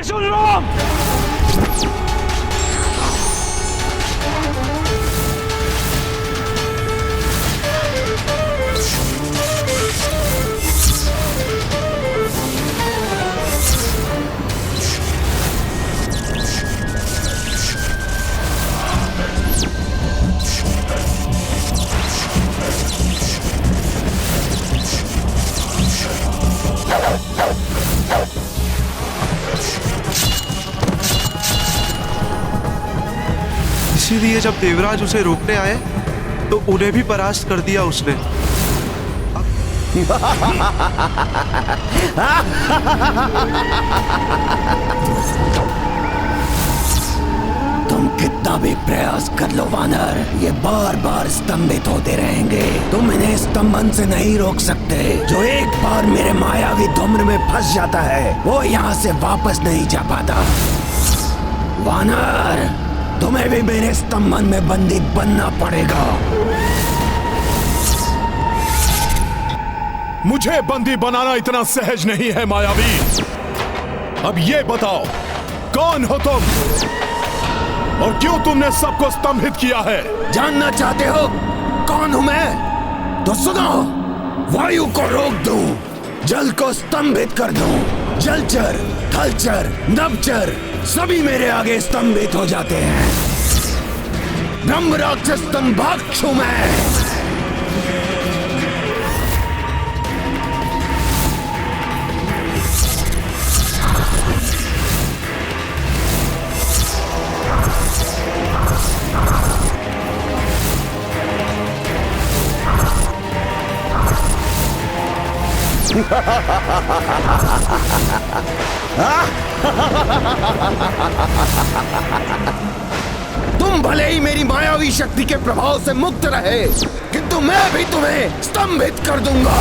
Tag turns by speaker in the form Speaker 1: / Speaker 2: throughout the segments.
Speaker 1: सुन रहा हूं।
Speaker 2: इसीलिए जब देवराज उसे रोकने आए तो उन्हें भी परास्त कर दिया उसने।
Speaker 3: तुम कितना भी प्रयास कर लो वानर, ये बार बार स्तंभित होते रहेंगे। तुम इन्हें स्तंभन से नहीं रोक सकते। जो एक बार मेरे मायावी धुम्र में फंस जाता है वो यहाँ से वापस नहीं जा पाता। वानर, तुम्हें भी मेरे स्तंभन में बंदी बनना पड़ेगा।
Speaker 4: मुझे बंदी बनाना इतना सहज नहीं है मायावी। अब ये बताओ, कौन हो तुम और क्यों तुमने सबको स्तंभित किया है?
Speaker 3: जानना चाहते हो कौन हूं मैं? तो सुनो, वायु को रोक दूं, जल को स्तंभित कर दूं, जलचर, थलचर, नभचर सभी मेरे आगे स्तंभित हो जाते हैं। ब्रह्म राक्षस स्तंभाक्ष हूं मैं। तुम भले ही मेरी मायावी शक्ति के प्रभाव से मुक्त रहे, किंतु मैं भी तुम्हें स्तंभित कर दूंगा।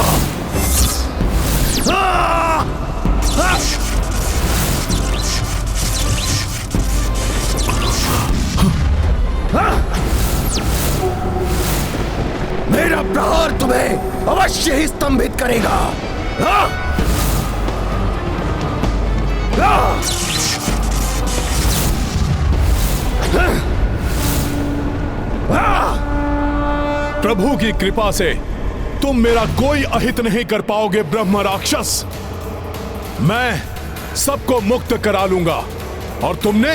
Speaker 3: मेरा प्रहार तुम्हें अवश्य ही स्तंभित करेगा।
Speaker 4: प्रभु की कृपा से तुम मेरा कोई अहित नहीं कर पाओगे ब्रह्म राक्षस। मैं सबको मुक्त करा लूंगा और तुमने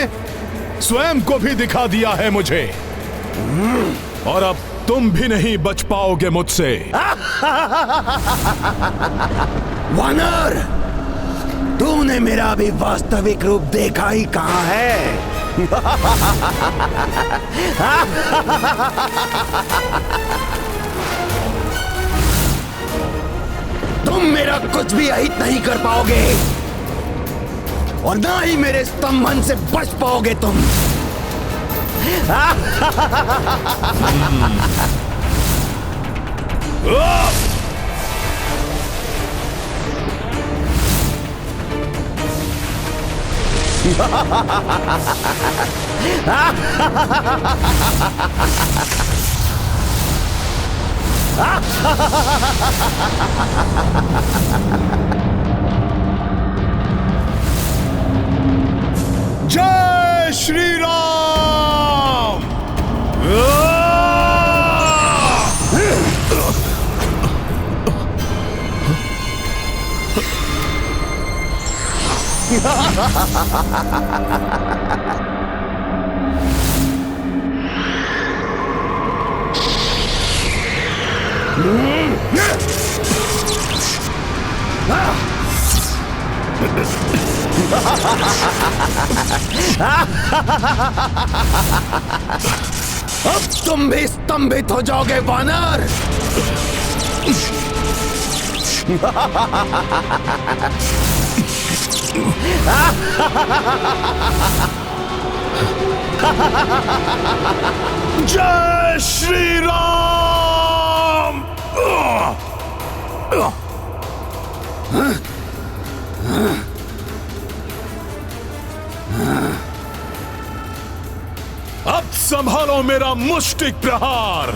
Speaker 4: स्वयं को भी दिखा दिया है मुझे, और अब तुम भी नहीं बच पाओगे मुझसे।
Speaker 3: वानर, तूने मेरा अभी वास्तविक रूप देखा ही कहां है? तुम मेरा कुछ भी अहित नहीं कर पाओगे और ना ही मेरे स्तंभन से बच पाओगे तुम।
Speaker 4: जय श्री राम।
Speaker 3: अब तुम भी स्तंभित हो जाओगे वानर।
Speaker 4: जय श्री राम। अब संभालो मेरा मुष्टिक प्रहार।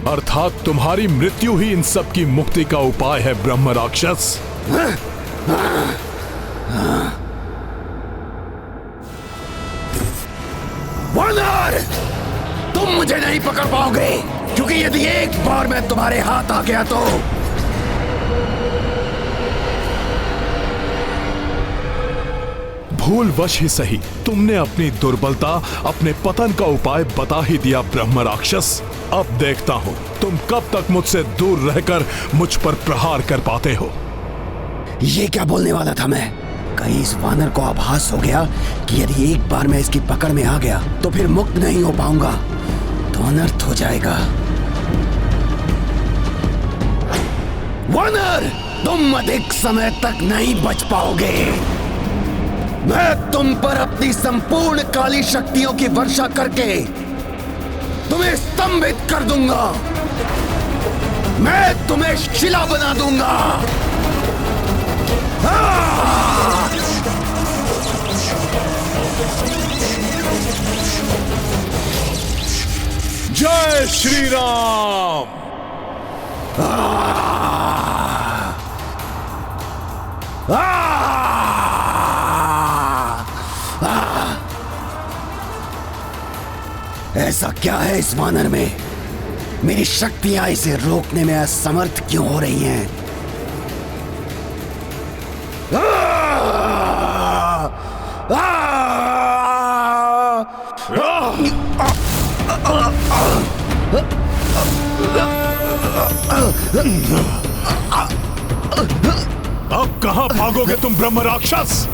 Speaker 4: अर्थात तुम्हारी मृत्यु ही इन सब की मुक्ति का उपाय है ब्रह्म राक्षस।
Speaker 3: वानर, तुम मुझे नहीं पकड़ पाओगे, क्योंकि यदि एक बार मैं तुम्हारे हाथ आ गया तो
Speaker 4: भूलवश ही सही तुमने अपनी दुर्बलता, अपने पतन का उपाय बता ही दिया ब्रह्म राक्षस। अब देखता हूं तुम कब तक मुझसे दूर रहकर मुझ पर प्रहार कर पाते हो।
Speaker 3: ये क्या बोलने वाला था मैं? कहीं इस वानर को आभास हो गया कि यदि एक बार मैं इसकी पकड़ में आ गया तो फिर मुक्त नहीं हो पाऊंगा, तो अनर्थ हो जाएगा। वानर, तुम अधिक समय तक नहीं बच पाओगे। मैं तुम पर अपनी संपूर्ण काली शक्तियों की वर्षा करके तुम्हें स्तंभित कर दूंगा। मैं तुम्हें शिला बना दूंगा।
Speaker 4: जय श्री राम।
Speaker 3: ऐसा क्या है इस वानर में? मेरी शक्तियां इसे रोकने में असमर्थ क्यों हो रही हैं?
Speaker 4: अब कहां भागोगे तुम ब्रह्म राक्षस?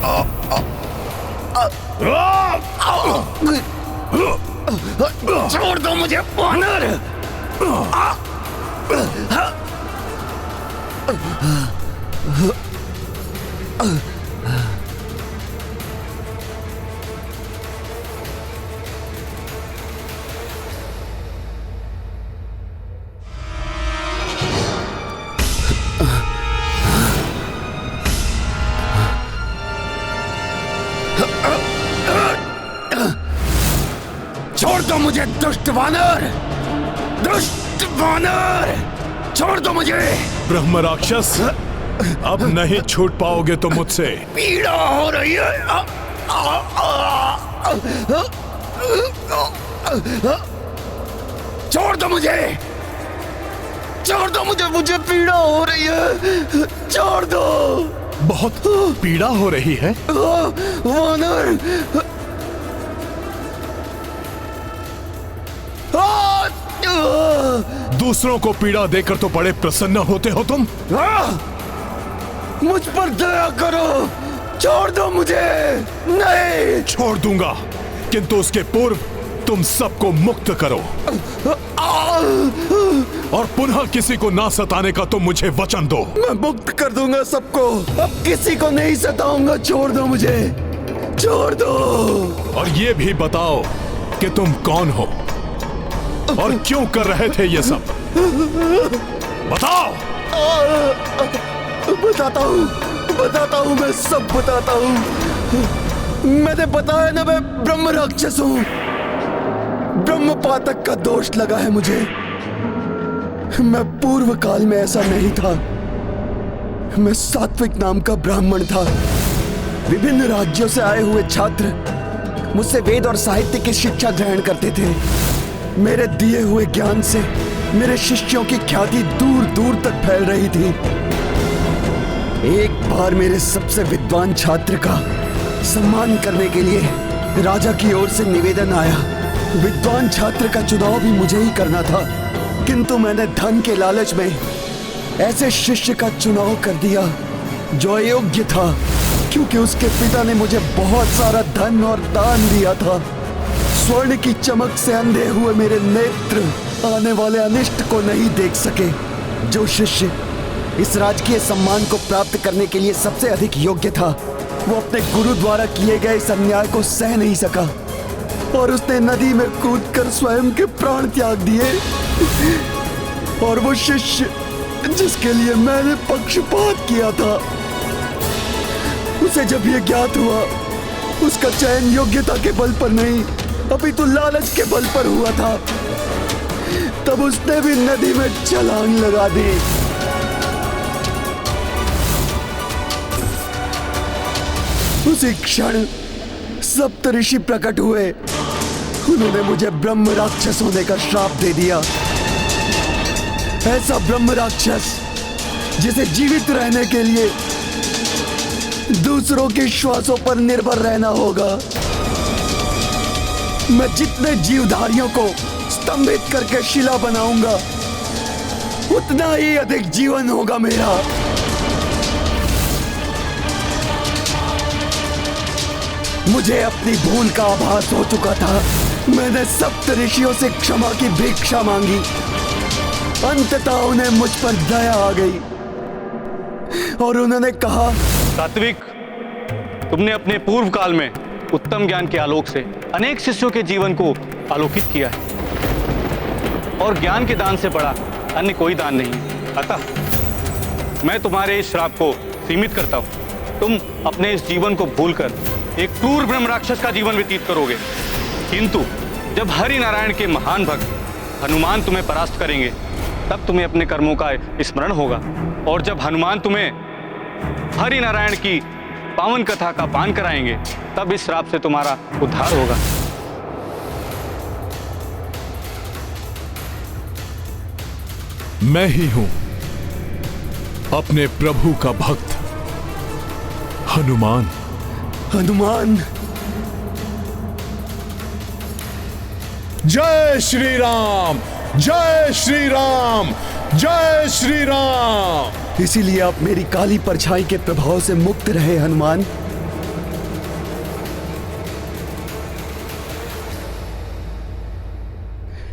Speaker 3: छोड़ दो मुझे वानर! छोड़ दो मुझे दुष्ट वानर! दुष्ट वानर! छोड़ दो मुझे!
Speaker 4: ब्रह्म राक्षस, अब नहीं छूट पाओगे तुम मुझसे।
Speaker 3: पीड़ा हो रही है। छोड़ दो मुझे! छोड़ दो मुझे! मुझे पीड़ा हो रही है। छोड़ दो।
Speaker 4: बहुत पीड़ा हो रही है?
Speaker 3: वानर!
Speaker 4: दूसरों को पीड़ा देकर तो बड़े प्रसन्न होते हो तुम।
Speaker 3: मुझ पर दया करो, छोड़ दो मुझे। नहीं,
Speaker 4: छोड़ दूंगा, किंतु उसके पूर्व तुम सबको मुक्त करो और पुनः किसी को ना सताने का तुम मुझे वचन दो।
Speaker 3: मैं मुक्त कर दूंगा सबको, अब किसी को नहीं सताऊंगा। छोड़ दो मुझे, छोड़ दो।
Speaker 4: और ये भी बताओ कि तुम कौन हो और क्यों कर रहे थे ये सब? बताओ।
Speaker 3: बताता हूँ, मैं सब बताता हूँ। मैंने बताया ना, मैं ब्रह्म राक्षस हूँ। ब्रह्म पातक का दोष लगा है मुझे। मैं पूर्व काल में ऐसा नहीं था। मैं सात्विक नाम का ब्राह्मण था। विभिन्न राज्यों से आए हुए छात्र मुझसे वेद और साहित्य की शिक्षा ग्रहण करते थे। मेरे दिए हुए ज्ञान से मेरे शिष्यों की ख्याति दूर दूर तक फैल रही थी। एक बार मेरे सबसे विद्वान छात्र का सम्मान करने के लिए राजा की ओर से निवेदन आया। विद्वान छात्र का चुनाव भी मुझे ही करना था, किंतु मैंने धन के लालच में ऐसे शिष्य का चुनाव कर दिया जो अयोग्य था, क्योंकि उसके पिता ने मुझे बहुत सारा धन और दान दिया था। स्वर्ण की चमक से अंधे हुए मेरे नेत्र आने वाले अनिष्ट को नहीं देख सके। जो शिष्य इस राजकीय सम्मान को प्राप्त करने के लिए सबसे अधिक योग्य था, वो अपने गुरु द्वारा किए गए इस अन्याय को सह नहीं सका और उसने नदी में कूदकर स्वयं के प्राण त्याग दिए। और वो शिष्य जिसके लिए मैंने पक्षपात किया था, उसे जब ये ज्ञात हुआ उसका चयन योग्यता के बल पर नहीं अपितु लालच के बल पर हुआ था, तब उसने भी नदी में छलांग लगा दी। उसी क्षण सप्तऋषि प्रकट हुए। उन्होंने मुझे ब्रह्म राक्षस होने का श्राप दे दिया। ऐसा ब्रह्म राक्षस जिसे जीवित रहने के लिए दूसरों के श्वासों पर निर्भर रहना होगा। मैं जितने जीवधारियों को स्तंभित करके शिला बनाऊंगा, उतना ही अधिक जीवन होगा मेरा। मुझे अपनी भूल का आभास हो चुका था। मैंने सप्तऋषियों से क्षमा की भिक्षा मांगी। अंततः उन्हें मुझ पर दया आ गई और उन्होंने कहा,
Speaker 1: सात्विक, तुमने अपने पूर्व काल में उत्तम ज्ञान के आलोक से अनेक शिष्यों के जीवन को आलोकित किया है और ज्ञान के दान से बड़ा अन्य कोई दान नहीं। अतः मैं तुम्हारे इस श्राप को सीमित करता हूं। तुम अपने इस जीवन को भूलकर एक क्रूर ब्रह्म राक्षस का जीवन व्यतीत करोगे, किंतु जब हरि नारायण के महान भक्त हनुमान तुम्हें परास्त करेंगे, तब तुम्हें अपने कर्मों का स्मरण होगा और जब हनुमान तुम्हें हरि नारायण की पावन कथा का पान कराएंगे, तब इस श्राप से तुम्हारा उद्धार होगा।
Speaker 4: मैं ही हूं अपने प्रभु का भक्त हनुमान।
Speaker 3: हनुमान।
Speaker 4: जय श्री राम, जय श्री राम, जय श्री राम।
Speaker 3: इसीलिए आप मेरी काली परछाई के प्रभाव से मुक्त रहे हनुमान।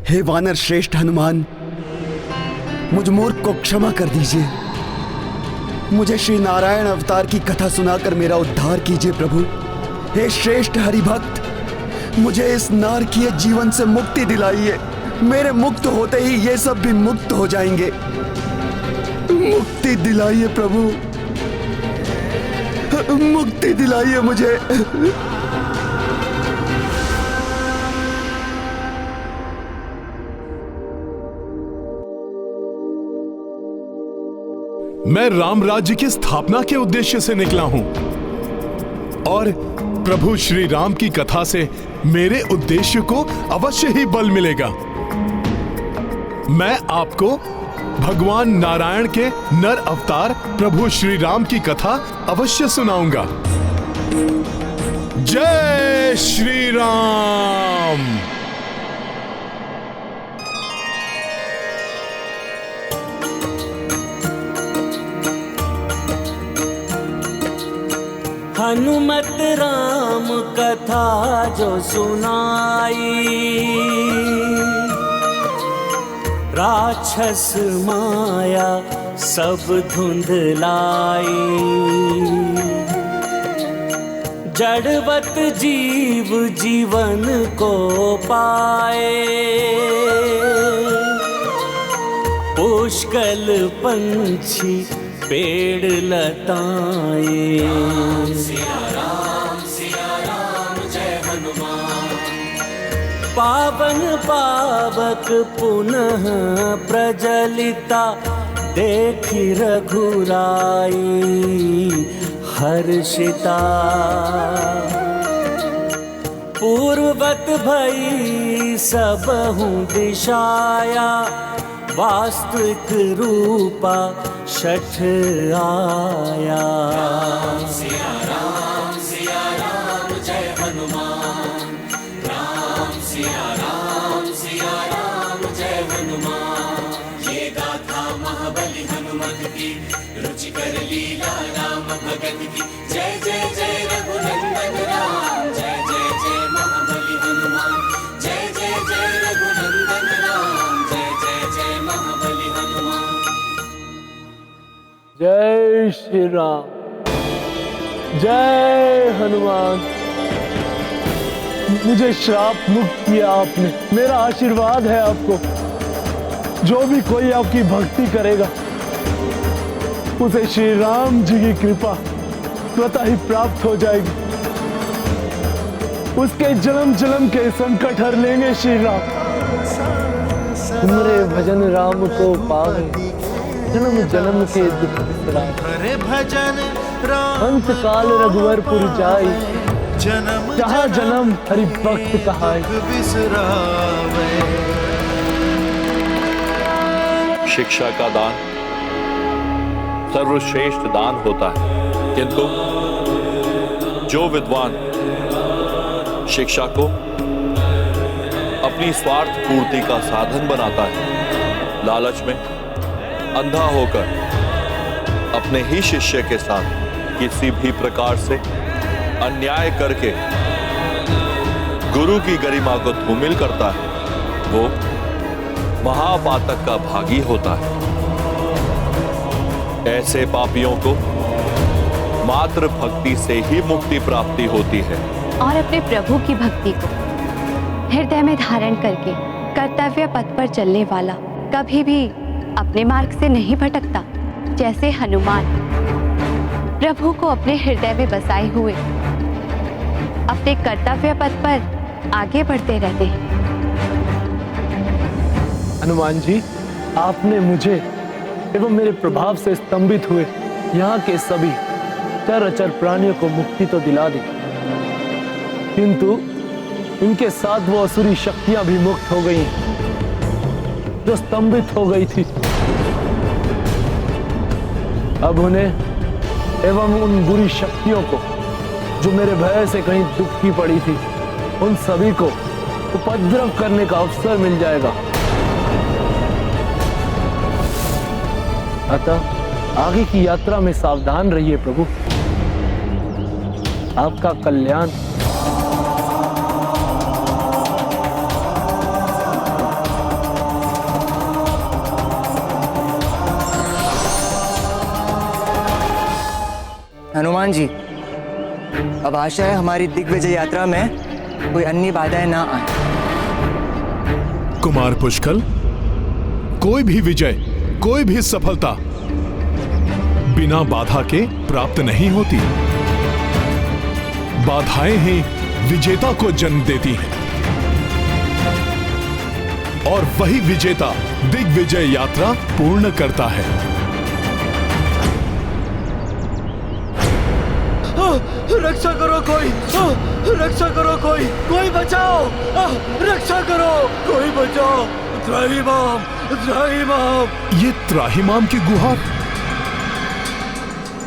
Speaker 3: हे वानर श्रेष्ठ हनुमान, मुझ मूर्ख को क्षमा कर दीजिए। मुझे श्री नारायण अवतार की कथा सुनाकर मेरा उद्धार कीजिए प्रभु। हे श्रेष्ठ हरिभक्त, मुझे इस नारकीय जीवन से मुक्ति दिलाइए। मेरे मुक्त होते ही ये सब भी मुक्त हो जाएंगे। मुक्ति दिलाइए प्रभु, मुक्ति दिलाइए मुझे।
Speaker 4: मैं राम राज्य की स्थापना के उद्देश्य से निकला हूं और प्रभु श्री राम की कथा से मेरे उद्देश्य को अवश्य ही बल मिलेगा। मैं आपको भगवान नारायण के नर अवतार प्रभु श्री राम की कथा अवश्य सुनाऊंगा। जय श्री राम।
Speaker 5: हनुमत राम कथा जो सुनाई, राक्षस माया सब धुंधलाई। जड़वत जीव जीवन को पाए, पुष्कल पंछी पेड़ लताए। सिया राम जय हनुमान। पावन पावक पुनः प्रजलिता, देखी रघुराई हर्षिता। पूर्ववत भई सबहु दिशाया, वास्तविक रूपा छठ आया। सिया राम जय हनुमान। सिया राम जय हनुमान। ये गाथा महाबली हनुमत की, रुचिकर लीला राम भगत की। जय जय जय रघुनंदन राम, जय जय जय महाबली हनुमान। श्री राम। जय हनुमान। मुझे श्राप मुक्त किया आपने, मेरा आशीर्वाद है आपको। जो भी कोई आपकी भक्ति करेगा उसे श्री राम जी की कृपा स्वतः ही प्राप्त हो जाएगी। उसके जन्म जन्म के संकट हर लेंगे श्री राम। तुमरे भजन राम को पावे, जन्म जन्म के दुख बिसरावे।
Speaker 2: भजन
Speaker 5: अंत काल रघुवरपुर जाई, जहाँ जन्म हरि भक्त कहाई।
Speaker 4: शिक्षा का दान सर्वश्रेष्ठ दान होता है, किंतु जो विद्वान शिक्षा को अपनी स्वार्थ पूर्ति का साधन बनाता है, लालच में अंधा होकर अपने ही शिष्य के साथ किसी भी प्रकार से अन्याय करके गुरु की गरिमा को धूमिल करता है, वो महापातक का भागी होता है। ऐसे पापियों को मात्र भक्ति से ही मुक्ति प्राप्ति होती है।
Speaker 6: और अपने प्रभु की भक्ति को हृदय में धारण करके कर्तव्य पथ पर चलने वाला कभी भी अपने मार्ग से नहीं भटकता। जैसे हनुमान प्रभु को अपने हृदय में बसाए हुए अपने कर्तव्य पथ पर आगे बढ़ते रहते हैं।
Speaker 5: हनुमान जी, आपने मुझे एवं मेरे प्रभाव से स्तंभित हुए यहाँ के सभी चर अचर प्राणियों को मुक्ति तो दिला दी, किंतु इनके साथ वो असुरी शक्तियां भी मुक्त हो गई जो स्तंभित हो गई थी। अब उन्हें एवं उन बुरी शक्तियों को जो मेरे भय से कहीं दुखी पड़ी थी, उन सभी को उपद्रव करने का अवसर मिल जाएगा। अतः आगे की यात्रा में सावधान रहिए प्रभु। आपका कल्याण।
Speaker 7: हनुमान जी, अब आशा है हमारी दिग्विजय यात्रा में कोई अन्य बाधाएं ना आए।
Speaker 4: कुमार पुष्कल, कोई भी विजय, कोई भी सफलता बिना बाधा के प्राप्त नहीं होती। बाधाएं ही विजेता को जन्म देती हैं और वही विजेता दिग्विजय यात्रा पूर्ण करता है।
Speaker 5: रक्षा करो कोई, रक्षा करो कोई, कोई बचाओ, रक्षा करो कोई, बचाओ। त्राहिमाम, त्राहिमाम।
Speaker 4: ये त्राहिमाम की गुहार,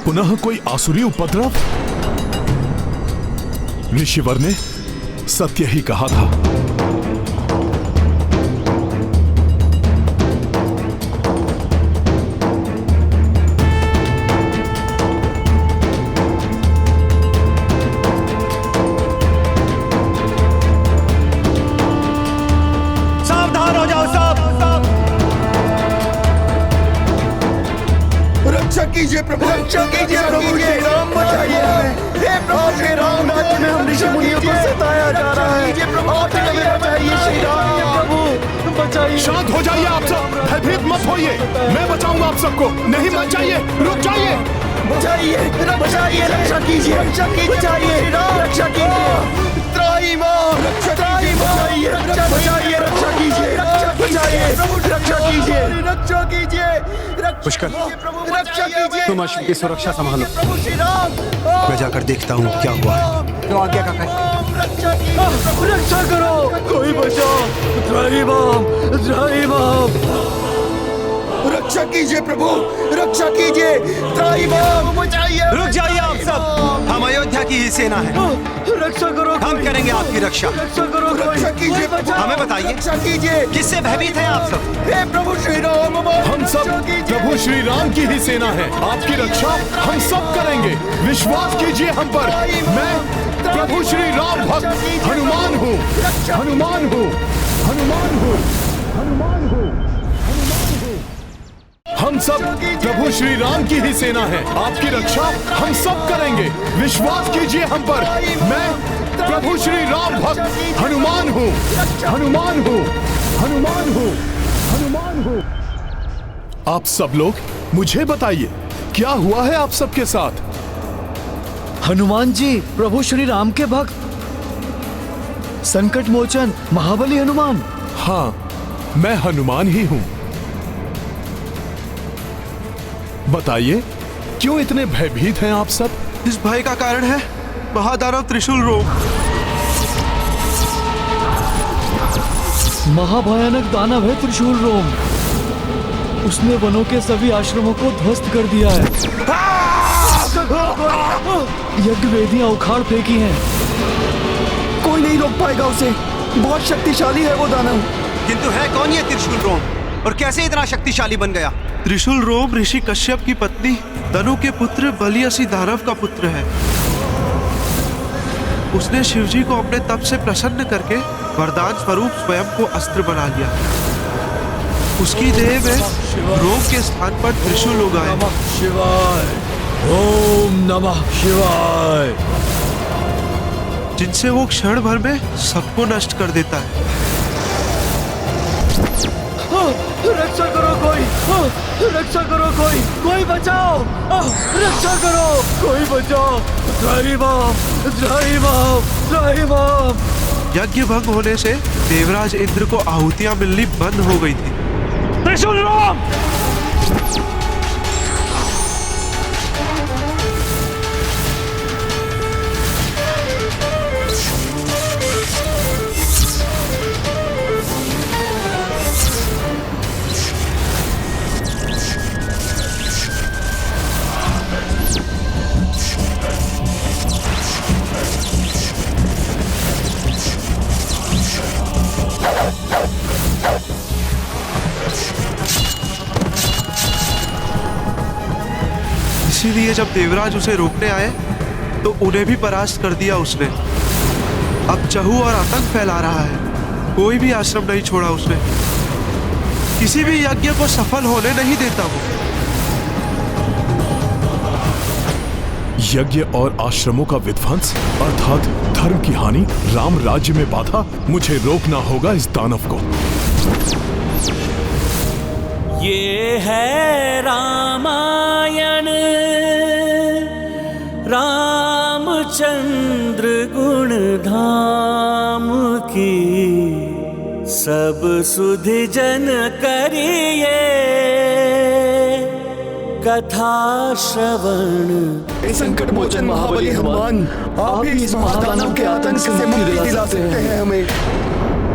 Speaker 4: पुनः कोई आसुरी उपद्रव। ऋषिवर ने सत्य ही कहा था।
Speaker 3: सावधान हो जाओ सब। रक्षा कीजिए प्रभु, रक्षा कीजिए प्रभु, श्री राम बचाइए हमें। हे प्रभु श्री राम, राज्य में हम ऋषि मुनियों को सताया जा रहा है। आप हमें बचाइए श्री राम, प्रभु बचाइए।
Speaker 4: शांत हो जाइए आप सब, भयभीत मत होइए। मैं बचाऊंगा आप सबको। नहीं मत जाइए, रुक जाइए।
Speaker 3: बचाइए, बचाइए, रक्षा कीजिए, रक्षा कीजिए, बचाइए, रक्षा कीजिए। त्राहिमाम, बचाइए, रक्षा बचाइए, रक्षा कीजिए, रक्षा बचाइए, रक्षा कीजिए, रक्षा कीजिए।
Speaker 2: पुष्कर,
Speaker 3: रक्षा कीजिए।
Speaker 2: तुम अश्व की सुरक्षा संभालो।
Speaker 3: प्रभु श्री राम,
Speaker 2: मैं जाकर देखता हूँ क्या हुआ है।
Speaker 7: तो आज्ञा काका।
Speaker 3: रक्षा कीजिए, रक्षा करो, कोई बचाओ। त्राहिमाम, त्राहिमाम। रक्षा कीजिए प्रभु, रक्षा कीजिए। त्राहिमाम, बचाइए।
Speaker 2: रुक जाइए आप सब, हम अयोध्या की ही सेना है।
Speaker 3: रक्षा करो,
Speaker 2: हम करेंगे आपकी रक्षा।
Speaker 3: रक्षा करो, रक्षा कीजिए।
Speaker 2: हमें बताइए,
Speaker 3: रक्षा कीजिए।
Speaker 2: किससे भयभीत हैं आप सब?
Speaker 3: हे प्रभु श्री राम,
Speaker 4: हम सब प्रभु श्री राम की ही सेना है। आपकी रक्षा हम सब करेंगे। विश्वास कीजिए हम पर। मैं प्रभु श्री राम भक्त हनुमान हूँ, हनुमान हूँ, हनुमान हूँ, हनुमान हूँ, हनुमान हूँ। हम सब प्रभु श्री राम की ही सेना है। आपकी रक्षा हम सब करेंगे। विश्वास कीजिए हम पर। मैं प्रभु श्री राम भक्त हनुमान हूँ। हनुमान हूँ। हनुमान हूँ। हनुमान हूँ। आप सब लोग मुझे बताइए, क्या हुआ है आप सबके साथ?
Speaker 8: हनुमान जी प्रभु श्री राम के भक्त, संकट मोचन महाबली हनुमान।
Speaker 4: हाँ, मैं हनुमान ही हूं। बताइए, क्यों इतने भयभीत हैं आप सब?
Speaker 2: इस भय का कारण है महादानव त्रिशूल रोग।
Speaker 8: महाभयानक दानव है त्रिशूल रोम। उसने वनों के सभी आश्रमों को ध्वस्त कर दिया है। यज्ञ वेदियां उखाड़ फेंकी हैं।
Speaker 7: कोई नहीं रोक पाएगा उसे। बहुत शक्तिशाली है वो दानव।
Speaker 9: किंतु है कौन ये त्रिशूल रोम और कैसे इतना शक्तिशाली बन गया?
Speaker 2: त्रिशूल रोम ऋषि कश्यप की पत्नी तनु के पुत्र बलियसी दानव का पुत्र है। उसने शिवजी को अपने तप से प्रसन्न करके वरदान स्वरूप स्वयं को अस्त्र बना लिया। उसकी देह में रोम के स्थान पर त्रिशूल उगाए।
Speaker 8: शिवाय। ओम नमः शिवाय।
Speaker 2: जिनसे वो क्षण भर में सबको नष्ट कर देता है।
Speaker 8: रक्षा करो कोई। रक्षा करो कोई। कोई बचाओ। रक्षा करो कोई। बचाओ। त्राहिमाम।
Speaker 2: यज्ञ भंग होने से देवराज इंद्र को आहुतियां मिलनी बंद हो गई थी।
Speaker 5: त्रिशूल रोम!
Speaker 2: इसीलिए जब देवराज उसे रोकने आए तो उन्हें भी परास्त कर दिया उसने। अब चहू और आतंक फैला रहा है। कोई भी आश्रम नहीं छोड़ा उसने। किसी भी यज्ञ को सफल होने नहीं देता वो।
Speaker 4: यज्ञ और आश्रमों का विध्वंस अर्थात धर्म की हानि, राम राज्य में बाधा। मुझे रोकना होगा इस दानव को।
Speaker 10: ये है रामायण, रामचंद्र गुण धाम की। सब सुधि जन करिए कथा श्रवण।
Speaker 3: संकट मोचन महाबली हनुमान, आप ही इस महादानव के आतंक से मुक्ति दिला सकते हैं हमें।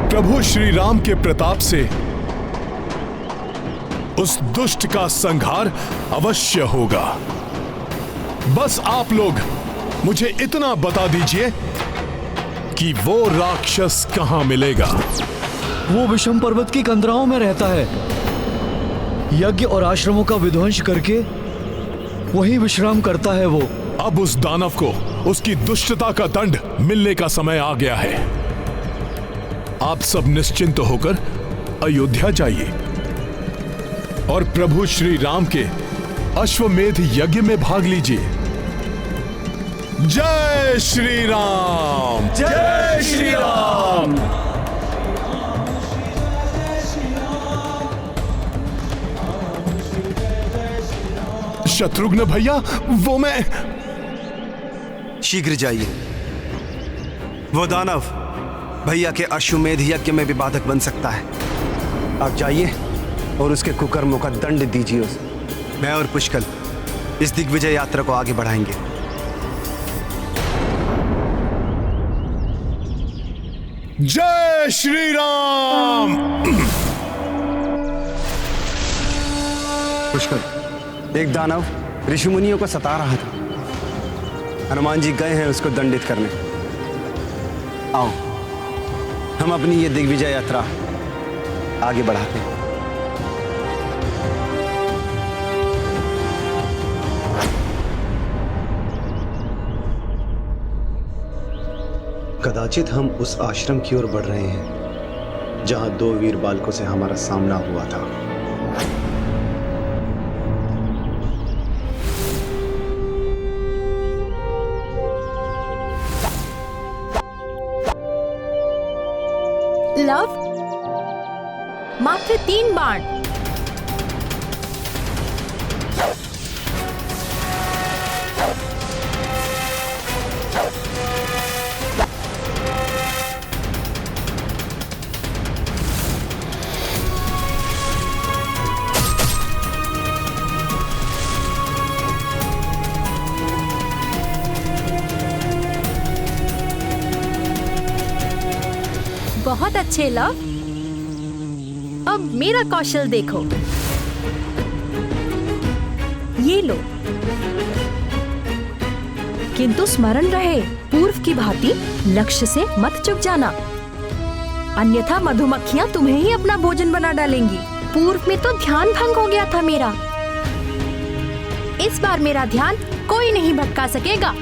Speaker 4: प्रभु श्री राम के प्रताप से उस दुष्ट का संहार अवश्य होगा। बस आप लोग मुझे इतना बता दीजिए कि वो राक्षस कहां मिलेगा।
Speaker 8: वो विषम पर्वत की कंदराओं में रहता है। यज्ञ और आश्रमों का विध्वंस करके वहीं विश्राम करता है वो।
Speaker 4: अब उस दानव को उसकी दुष्टता का दंड मिलने का समय आ गया है। आप सब निश्चिंत होकर अयोध्या जाइए और प्रभु श्री राम के अश्वमेध यज्ञ में भाग लीजिए। जय श्री राम।
Speaker 8: जय श्री राम।
Speaker 4: शत्रुघ्न भैया, वो मैं।
Speaker 9: शीघ्र जाइए। वो दानव भैया के अश्वमेध यज्ञ में भी बाधक बन सकता है। आप जाइए और उसके कुकर्मों का दंड दीजिए उसे। मैं और पुष्कल इस दिग्विजय यात्रा को आगे बढ़ाएंगे।
Speaker 4: जय श्री राम।
Speaker 9: पुष्कल, एक दानव ऋषि मुनियों को सता रहा था। हनुमान जी गए हैं उसको दंडित करने। आओ हम अपनी ये दिग्विजय यात्रा आगे बढ़ाते हैं। कदाचित हम उस आश्रम की ओर बढ़ रहे हैं जहां 2 वीर बालकों से हमारा सामना हुआ था।
Speaker 11: लव, मात्र 3 बाण। बहुत अच्छे लव। अब मेरा कौशल देखो। ये लो, किंतु स्मरण रहे, पूर्व की भांति लक्ष्य से मत चूक जाना, अन्यथा मधुमक्खियां तुम्हें ही अपना भोजन बना डालेंगी। पूर्व में तो ध्यान भंग हो गया था मेरा, इस बार मेरा ध्यान कोई नहीं भटका सकेगा।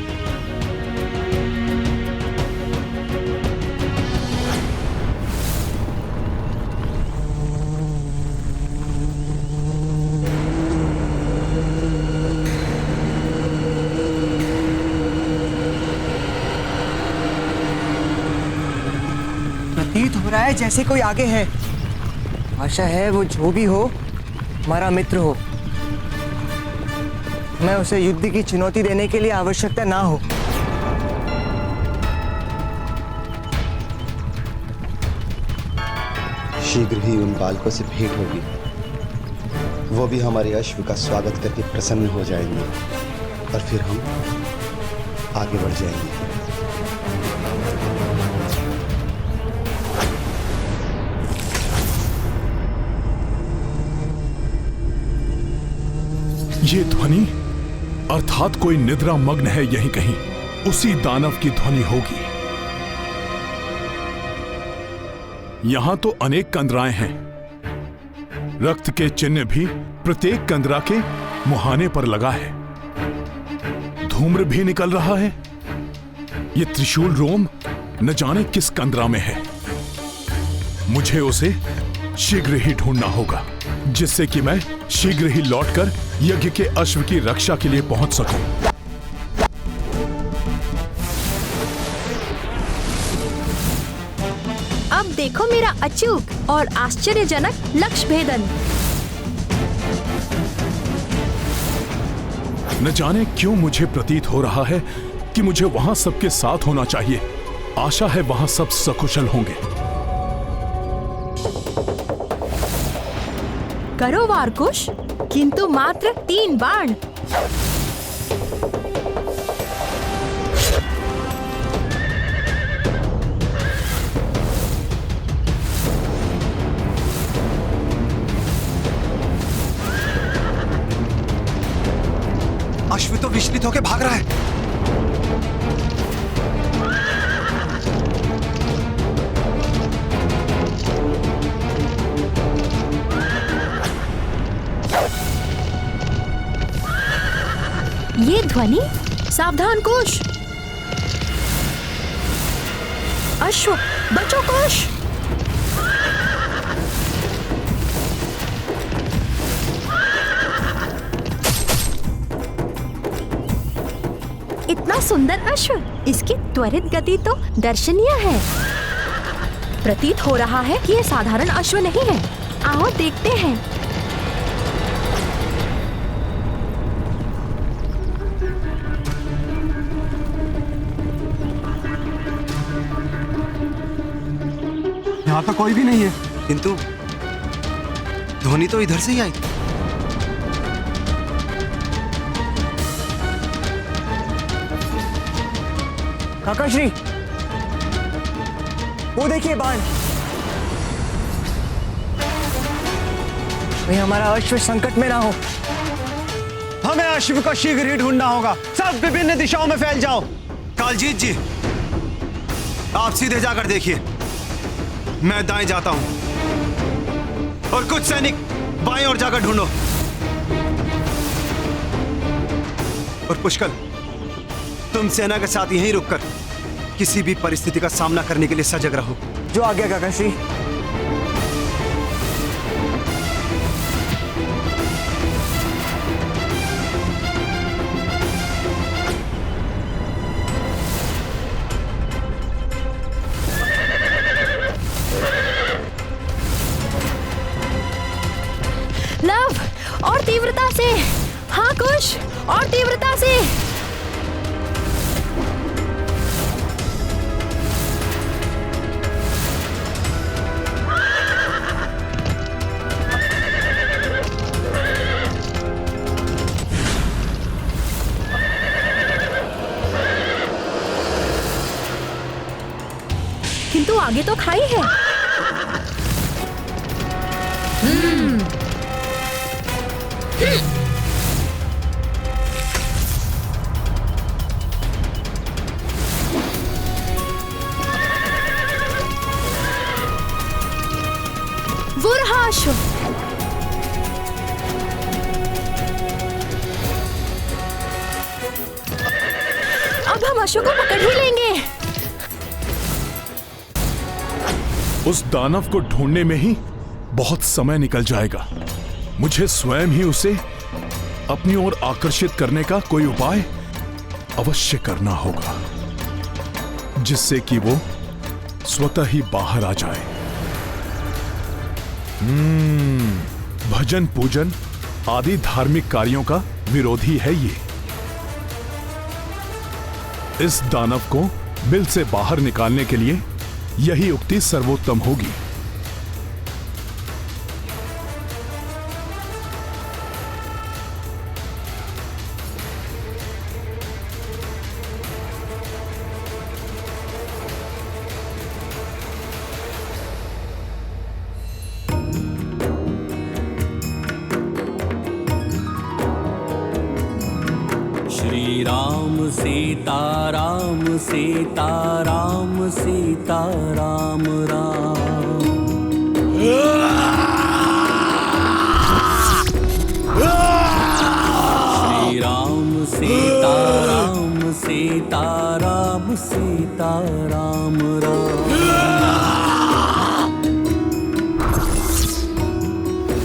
Speaker 7: प्रतीत हो रहा है जैसे कोई आगे है। आशा है वो जो भी हो हमारा मित्र हो। मैं उसे युद्ध की चुनौती देने के लिए आवश्यकता ना हो।
Speaker 12: शीघ्र ही उन बालकों से भेंट होगी। वो भी हमारे अश्व का स्वागत करके प्रसन्न हो जाएंगे और फिर हम आगे बढ़ जाएंगे।
Speaker 4: ये ध्वनि अर्थात कोई निद्रा मग्न है यहीं कहीं, उसी दानव की ध्वनि होगी। यहां तो अनेक कंदराएं हैं, रक्त के चिन्ह भी प्रत्येक कंदरा के मुहाने पर लगा है। धूम्र भी निकल रहा है। ये त्रिशूल रोम न जाने किस कंदरा में है। मुझे उसे शीघ्र ही ढूंढना होगा, जिससे कि मैं शीघ्र ही लौटकर यज्ञ के अश्व की रक्षा के लिए पहुंच सकूं।
Speaker 11: अब देखो मेरा अचूक और आश्चर्यजनक लक्ष्य भेदन।
Speaker 4: न जाने क्यों मुझे प्रतीत हो रहा है कि मुझे वहां सबके साथ होना चाहिए। आशा है वहां सब सकुशल होंगे।
Speaker 11: करो वारकुश, किंतु मात्र 3 बाण।
Speaker 9: अश्व तो विचलित होकर भाग रहा है।
Speaker 11: ये ध्वनि, सावधान कुश। अश्व बचो कुश। इतना सुंदर अश्व, इसकी त्वरित गति तो दर्शनीय है। प्रतीत हो रहा है कि यह साधारण अश्व नहीं है। आओ देखते हैं।
Speaker 9: यहाँ तो कोई भी नहीं है, किंतु ध्वनि तो इधर से ही आई।
Speaker 7: काकाश्री, वो देखिए बाण। कहीं हमारा अश्व संकट में ना हो।
Speaker 9: हमें अश्व को शीघ्र ही ढूंढना होगा। सब विभिन्न दिशाओं में फैल जाओ। कालजीत जी, आप सीधे जाकर देखिए। मैं दाएं जाता हूं और कुछ सैनिक बाएं ओर जाकर ढूंढो। और पुष्कल, तुम सेना के साथ यहीं रुककर किसी भी परिस्थिति का सामना करने के लिए सजग रहो।
Speaker 7: जो आ गया काकाश्री।
Speaker 11: किंतु आगे तो खाई है। वुरहाश। अब हम अशोक को पकड़ ही लेंगे।
Speaker 4: उस दानव को ढूंढने में ही बहुत समय निकल जाएगा। मुझे स्वयं ही उसे अपनी ओर आकर्षित करने का कोई उपाय अवश्य करना होगा, जिससे कि वो स्वतः ही बाहर आ जाए। भजन पूजन आदि धार्मिक कार्यों का विरोधी है ये। इस दानव को बिल से बाहर निकालने के लिए यही उक्ति सर्वोत्तम होगी।
Speaker 10: श्री राम सीता राम सीता राम सीता राम राम। श्री राम सीता राम सीता राम सीता राम राम।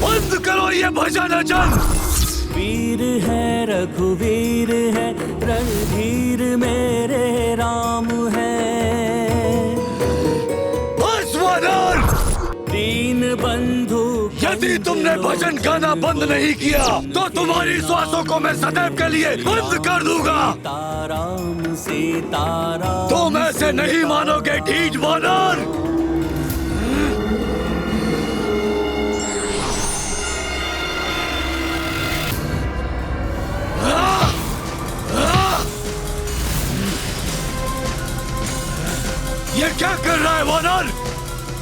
Speaker 3: बंद करो ये भजन अजन।
Speaker 10: वीर है रघुवीर है रणधीर मेरे राम है।
Speaker 3: बस वानर!
Speaker 10: दीन बंधु
Speaker 3: यदि तुमने भजन गाना बंद नहीं किया तो तुम्हारी श्वासों को मैं सदैव के लिए बंद कर दूंगा।
Speaker 10: सीताराम सीताराम।
Speaker 3: तुम ऐसे नहीं मानोगे ढीठ वानर। ये क्या कर रहा है वानर?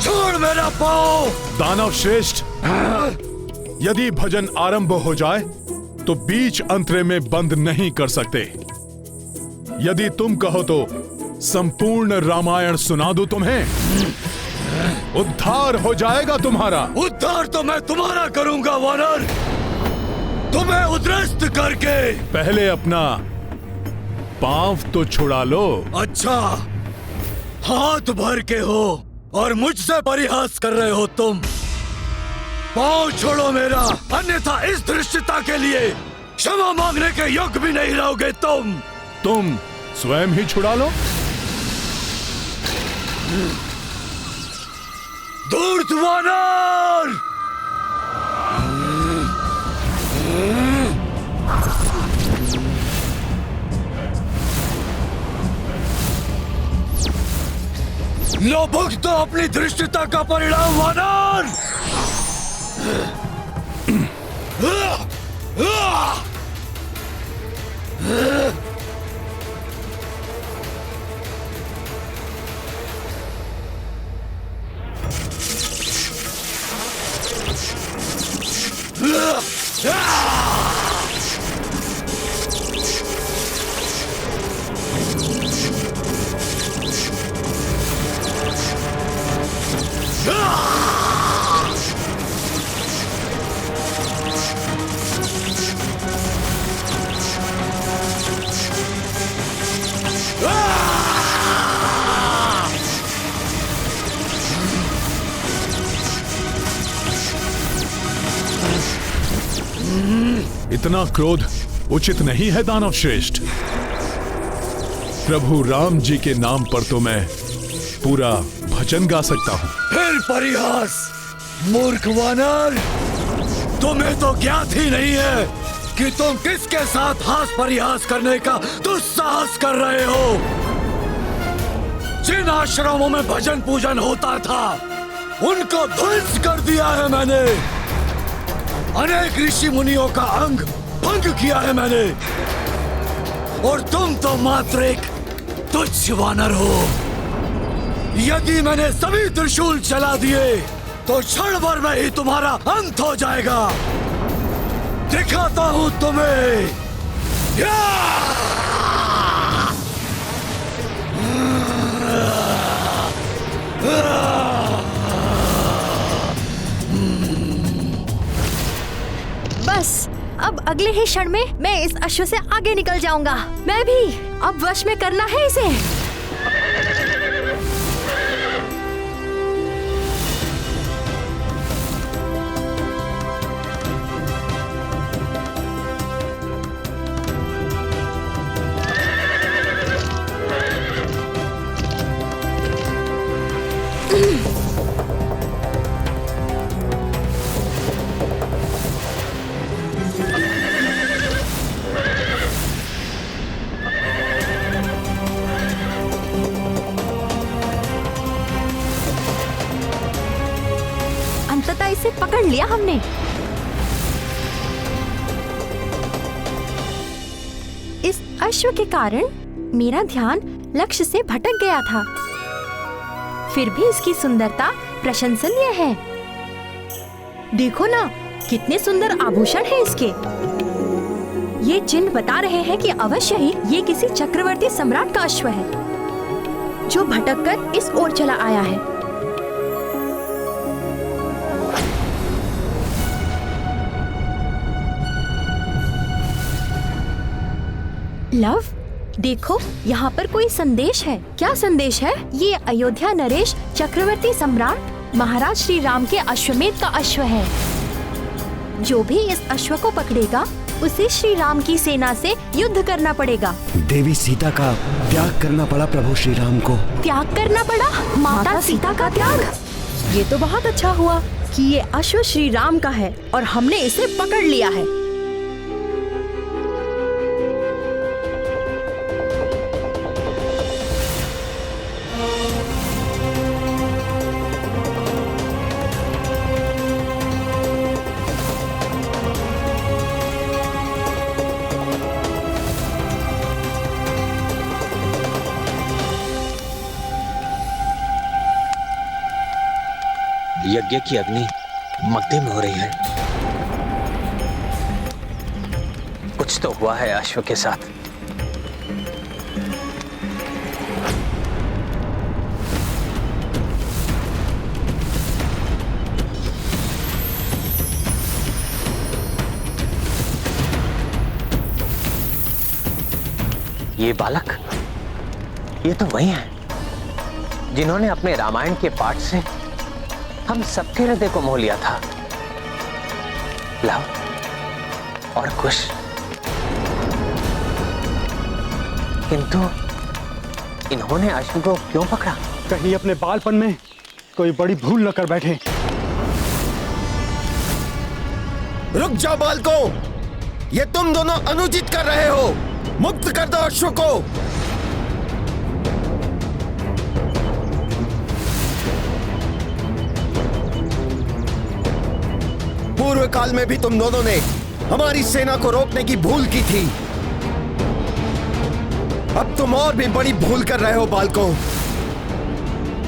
Speaker 3: छोड़ मेरा पाँव।
Speaker 4: दानव श्रेष्ठ, यदि भजन आरंभ हो जाए तो बीच अंतरे में बंद नहीं कर सकते। यदि तुम कहो तो संपूर्ण रामायण सुना दूं तुम्हें। उद्धार हो जाएगा तुम्हारा।
Speaker 3: उद्धार तो मैं तुम्हारा करूंगा वानर, तुम्हें उद्रस्त करके।
Speaker 4: पहले अपना पांव तो छुड़ा लो।
Speaker 3: अच्छा, हाथ भर के हो और मुझसे परिहास कर रहे हो तुम। पाँव छोड़ो मेरा, अन्यथा इस धृष्टता के लिए क्षमा मांगने के योग्य भी नहीं रहोगे
Speaker 4: तुम स्वयं ही छुड़ा लो।
Speaker 3: धूर्त वानर! लो भुगतो अपनी धृष्टता का परिणाम वानर!
Speaker 4: इतना क्रोध उचित नहीं है दानव श्रेष्ठ। प्रभु राम जी के नाम पर तो मैं पूरा भजन गा सकता हूँ।
Speaker 3: फिर परिहास, मूर्ख वानर! तुम्हें तो ज्ञात ही नहीं है कि तुम किसके साथ हास परिहास करने का दुस्साहस कर रहे हो। जिन आश्रमों में भजन पूजन होता था उनको ध्वंस कर दिया है मैंने। अनेक ऋषि मुनियों का अंग भंग किया है मैंने, और तुम तो मात्र एक तुच्छ वानर हो। यदि मैंने सभी त्रिशूल चला दिए तो क्षण भर में ही तुम्हारा अंत हो जाएगा। दिखाता हूं तुम्हें। या!
Speaker 11: बस अब अगले ही क्षण में मैं इस अश्व से आगे निकल जाऊंगा। मैं भी अब वश में करना है इसे। अंततः इसे पकड़ लिया हमने। इस अश्व के कारण मेरा ध्यान लक्ष्य से भटक गया था। फिर भी इसकी सुंदरता प्रशंसनीय है। देखो ना, कितने सुंदर आभूषण हैं इसके। ये चिन्ह बता रहे हैं कि अवश्य ही ये किसी चक्रवर्ती सम्राट का अश्व है जो भटककर इस ओर चला आया है। लव, देखो यहाँ पर कोई संदेश है। क्या संदेश है? ये अयोध्या नरेश चक्रवर्ती सम्राट महाराज श्री राम के अश्वमेध का अश्व है। जो भी इस अश्व को पकड़ेगा उसे श्री राम की सेना से युद्ध करना पड़ेगा।
Speaker 3: देवी सीता का त्याग करना पड़ा प्रभु श्री राम को।
Speaker 11: त्याग करना पड़ा? माता सीता का त्याग? ये तो बहुत अच्छा हुआ कि ये अश्व श्री राम का है और हमने इसे पकड़ लिया है।
Speaker 13: यज्ञ की अग्नि मध्यम हो रही है। कुछ तो हुआ है अश्व के साथ। ये बालक, ये तो वही है जिन्होंने अपने रामायण के पाठ से हम सबके हृदय को मोह लिया था। लव और कुश। किंतु इन्होंने अश्व को क्यों पकड़ा?
Speaker 1: कहीं अपने बालपन में कोई बड़ी भूल न कर बैठे।
Speaker 3: रुक जाओ बालकों, ये तुम दोनों अनुचित कर रहे हो। मुक्त कर दो अश्व को। पूर्व काल में भी तुम दोनों ने हमारी सेना को रोकने की भूल की थी। अब तुम और भी बड़ी भूल कर रहे हो बालकों।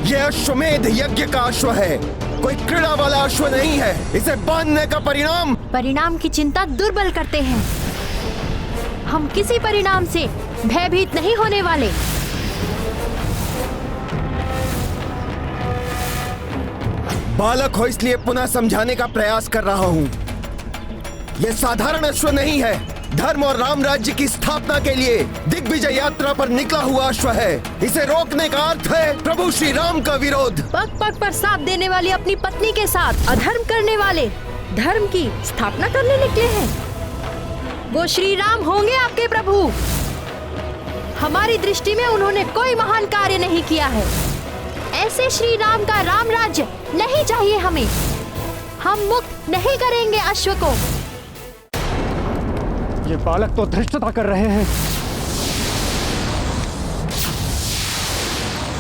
Speaker 3: यह अश्वमेध यज्ञ का अश्व है, कोई क्रीड़ा वाला अश्व नहीं है। इसे बांधने का परिणाम
Speaker 11: की चिंता दुर्बल करते हैं। हम किसी परिणाम से भयभीत नहीं होने वाले।
Speaker 3: बालक हो इसलिए पुनः समझाने का प्रयास कर रहा हूं। यह साधारण अश्व नहीं है, धर्म और राम राज्य की स्थापना के लिए दिग्विजय यात्रा पर निकला हुआ अश्व है। इसे रोकने का अर्थ है प्रभु श्री राम का विरोध।
Speaker 11: पग पग पर साथ देने वाली अपनी पत्नी के साथ अधर्म करने वाले धर्म की स्थापना करने निकले हैं। वो श्री राम होंगे आपके प्रभु। हमारी दृष्टि में उन्होंने कोई महान कार्य नहीं किया है। ऐसे श्री राम का राम राज्य नहीं चाहिए हमें। हम मुक्त नहीं करेंगे अश्व को।
Speaker 1: ये बालक तो धृष्टता कर रहे हैं।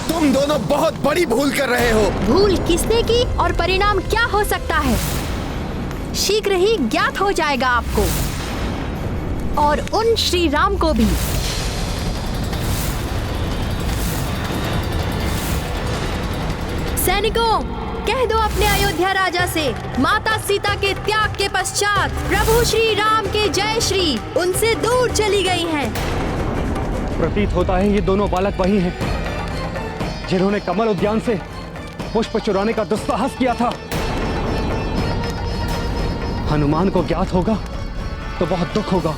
Speaker 3: तुम दोनों बहुत बड़ी भूल कर रहे हो।
Speaker 11: भूल किसने की और परिणाम क्या हो सकता है, शीघ्र ही ज्ञात हो जाएगा आपको और उन श्री राम को भी। सैनिकों, कह दो अपने अयोध्या राजा से, माता सीता के त्याग के पश्चात प्रभु श्री राम के जय श्री उनसे दूर चली गई हैं।
Speaker 5: प्रतीत होता है ये दोनों बालक वही हैं जिन्होंने कमल उद्यान से पुष्प चुराने का दुस्साहस किया था। हनुमान को ज्ञात होगा तो बहुत दुख होगा।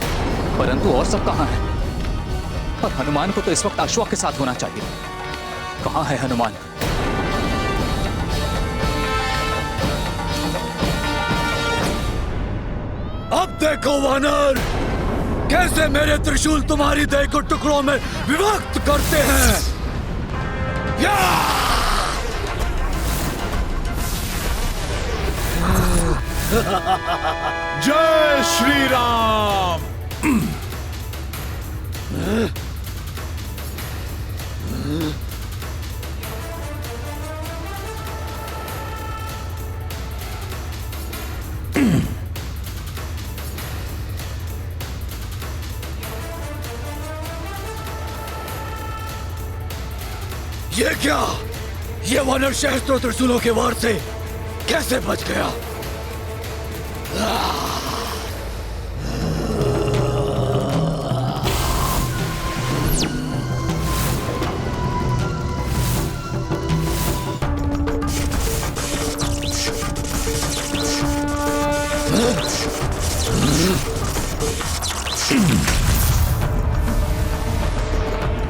Speaker 14: परंतु और सब कहां है? और हनुमान को तो इस वक्त अश्वक के साथ होना चाहिए। कहां है हनुमान?
Speaker 3: अब देखो वानर, कैसे मेरे त्रिशूल तुम्हारी देह को टुकड़ों में विभक्त करते हैं। या!
Speaker 4: जय श्री राम।
Speaker 3: ये क्या? ये वानर सहस्त्रों त्रिशूलों के वार से कैसे बच गया?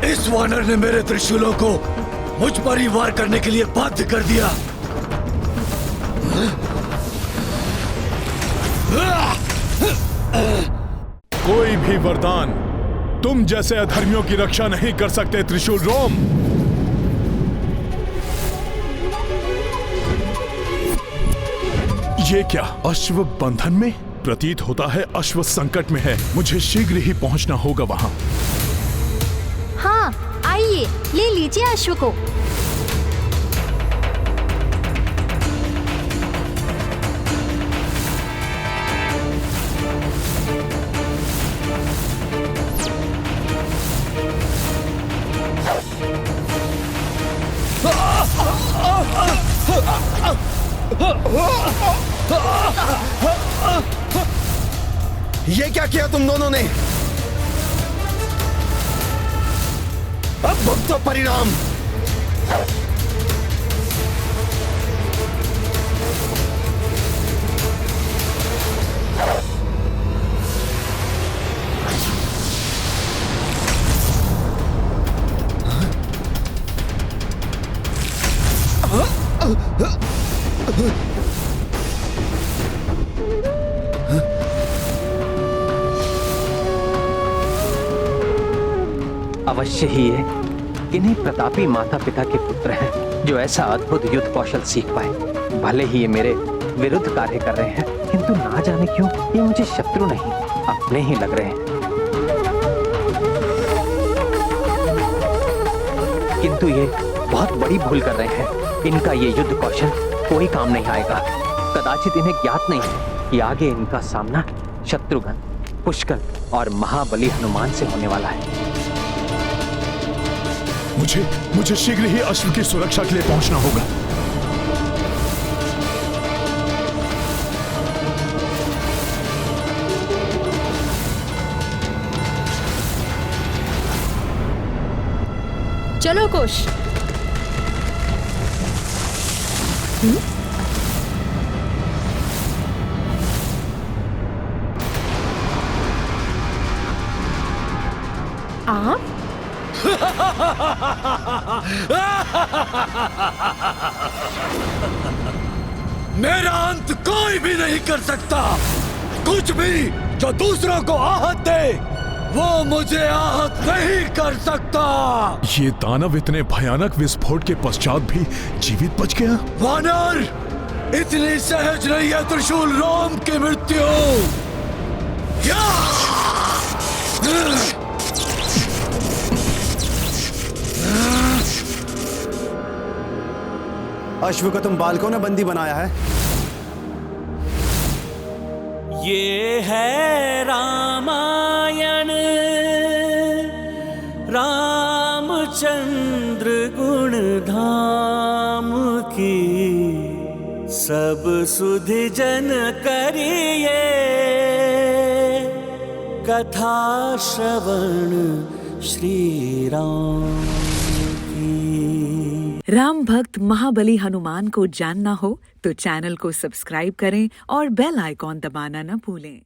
Speaker 3: इस वानर ने मेरे त्रिशूलों को मुझ पर ही वार करने के लिए बाध्य कर दिया।
Speaker 4: कोई भी वरदान तुम जैसे अधर्मियों की रक्षा नहीं कर सकते त्रिशूल रोम। ये क्या अश्व बंधन में? प्रतीत होता है अश्व संकट में है। मुझे शीघ्र ही पहुंचना होगा वहां।
Speaker 11: हाँ, आइए ले लीजिए अश्व को।
Speaker 3: ये क्या किया तुम दोनों ने? अब भुगतो परिणाम।
Speaker 13: अवश्य ही ये किन्हीं प्रतापी माता पिता के पुत्र हैं जो ऐसा अद्भुत युद्ध कौशल सीख पाए। भले ही ये मेरे विरुद्ध कार्य कर रहे हैं, किंतु ना जाने क्यों ये मुझे शत्रु नहीं अपने ही लग रहे हैं। किंतु ये बहुत बड़ी भूल कर रहे हैं। इनका ये युद्ध कौशल कोई काम नहीं आएगा। कदाचित इन्हें ज्ञात नहीं है कि आगे इनका सामना शत्रुघ्न, पुष्कर और महाबली हनुमान से होने वाला है।
Speaker 4: मुझे शीघ्र ही अश्व की सुरक्षा के लिए पहुंचना होगा।
Speaker 11: चलो कुश। आप
Speaker 3: मेरा अंत कोई भी नहीं कर सकता। कुछ भी जो दूसरों को आहत दे वो मुझे आहत नहीं कर सकता।
Speaker 4: ये दानव इतने भयानक विस्फोट के पश्चात भी जीवित बच गया।
Speaker 3: वानर, इतनी सहज नहीं है त्रिशूल रोम की मृत्यु।
Speaker 9: अश्व को तुम बालकों ने बंदी बनाया है।
Speaker 10: ये है रामायण, रामचंद्र गुण धाम की सब सुध जन करिए कथा श्रवण श्री राम की।
Speaker 15: राम भक्त महाबली हनुमान को जानना हो तो चैनल को सब्सक्राइब करें और बेल आइकॉन दबाना न भूलें।